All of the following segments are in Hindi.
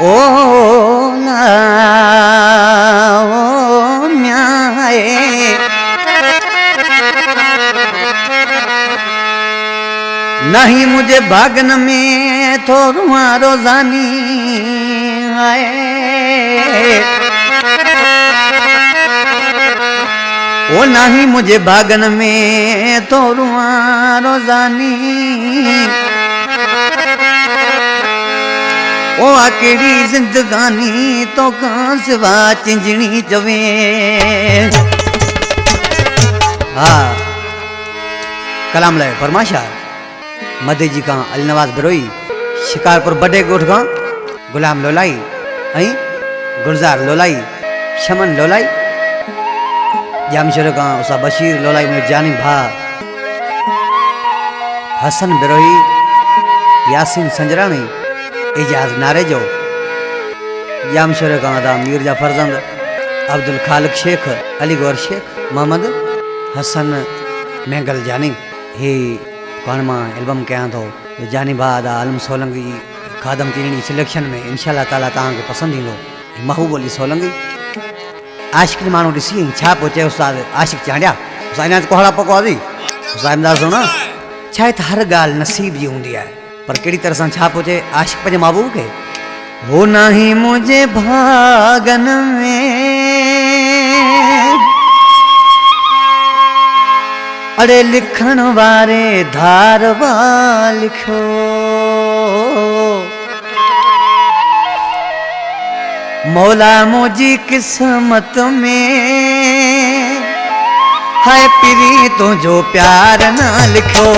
ओ ना ओ म्याए नहीं मुझे भागन में थोरुआ रोजानी आए ओ नहीं मुझे भागन में थोरुआ रोजानी ओ अकेड़ी जिंदगानी तो कहाँ सिवा चिंजनी चवे। हाँ कलाम लाए फरमाशा मदे जी का अली नवाज बिरोई शिकारपुर बड़े गोठ का गुलाम लोलाई आई गुलजार लोलाई शमन लोलाई जामशोर का उसा बशीर लोलाई में जानी भा हसन बिरोई यासीन संजरानी एजाज नारे जो जामशोर का अदा मीरजा फरजंद अब्दुल खालिक शेख अली गौर शेख मोहम्मद हसन महगल जानी ही कौन मां एल्बम क्या तो जानी बाद आलम सोलंगी खादम चीनी सिलेक्शन में इंशाल्लाह ताला तां के पसंद ईंदो महबूब अली सोलंगी आशिक मानो ॾिसी छा पहुचे उस्ताद आशिक चांडिया साइना कोहड़ा पको आदी साइमदार सुना छा त हर गाल नसीब जी हुंदी है पर केड़ी तरह से छा पहुचे आशिक पंहिंजे महबूब के हो नहीं मुझे भागन में अरे लिखण वारे धारवा लिखो मौला मुझी किस्मत में है पिरी तुझो प्यार ना लिखो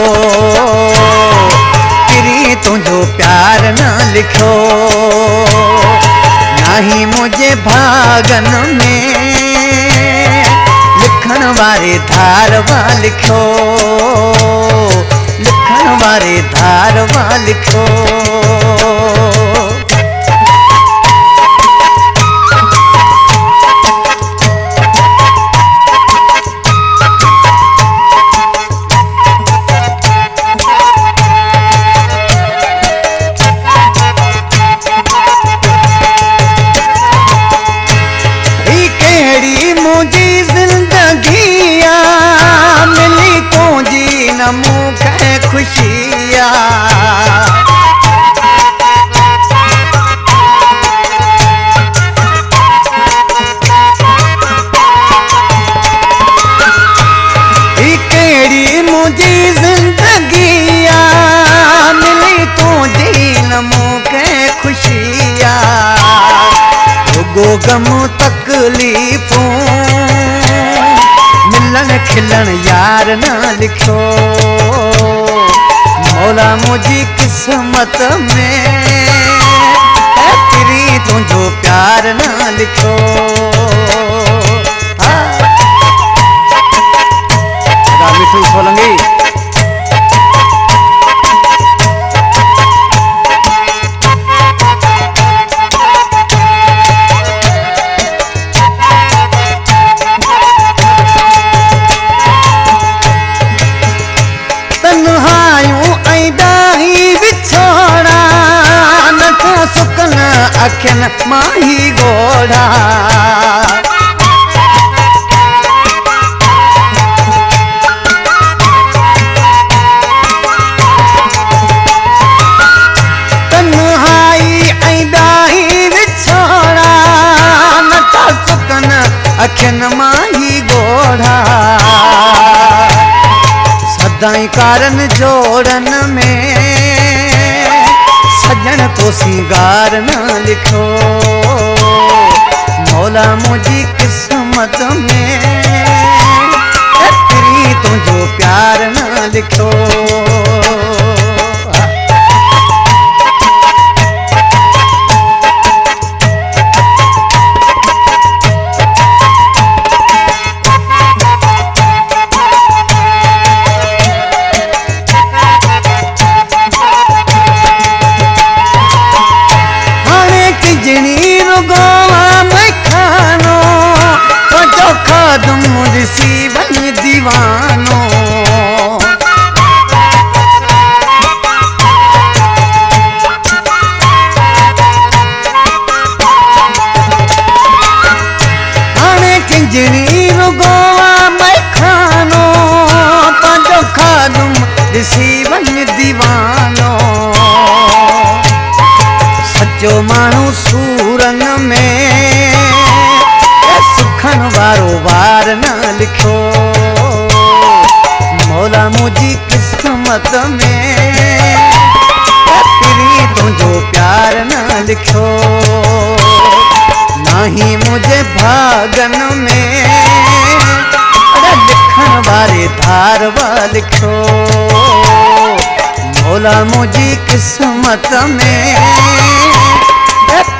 पिरी तुझो प्यार ना लिखो नहीं मुझे भागन में लिखण वारे धारवा लिखो लिखण वारे धारवा लिखो। खुशिया केड़ी मुझी जिंदगिया मिली तुझी नमो के खुशिया गो गम तकलीफों मिलन खिलन यार ना लिखो मौला मुझी किस्मत में है तेरी तुझो प्यार ना लिखो। मिठू सोलंगी अखन माही गोड़ा तन्हाई ऐदाही विछोड़ा नथा सुकन अखन माही गोड़ा सदाई कारण जोड़न में सजन तो सिंगार न लिखो मौला मुझी किस्मत में तेरी तुझो प्यार न लिखो। दीवानो ॾिसी वञ दीवानो, सचो माण्हू सूरन में सुखन वारो वार न लिखियो। मौला मुंहिंजी किस्मत में पिरी तुंहिंजो प्यार न लिखियो। नाही मुझे भागन में लिखण वारे धार वा लिखो। मौला मुझी किस्मत में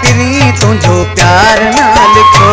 पिरी तुंहिंजो प्यार न लिखो।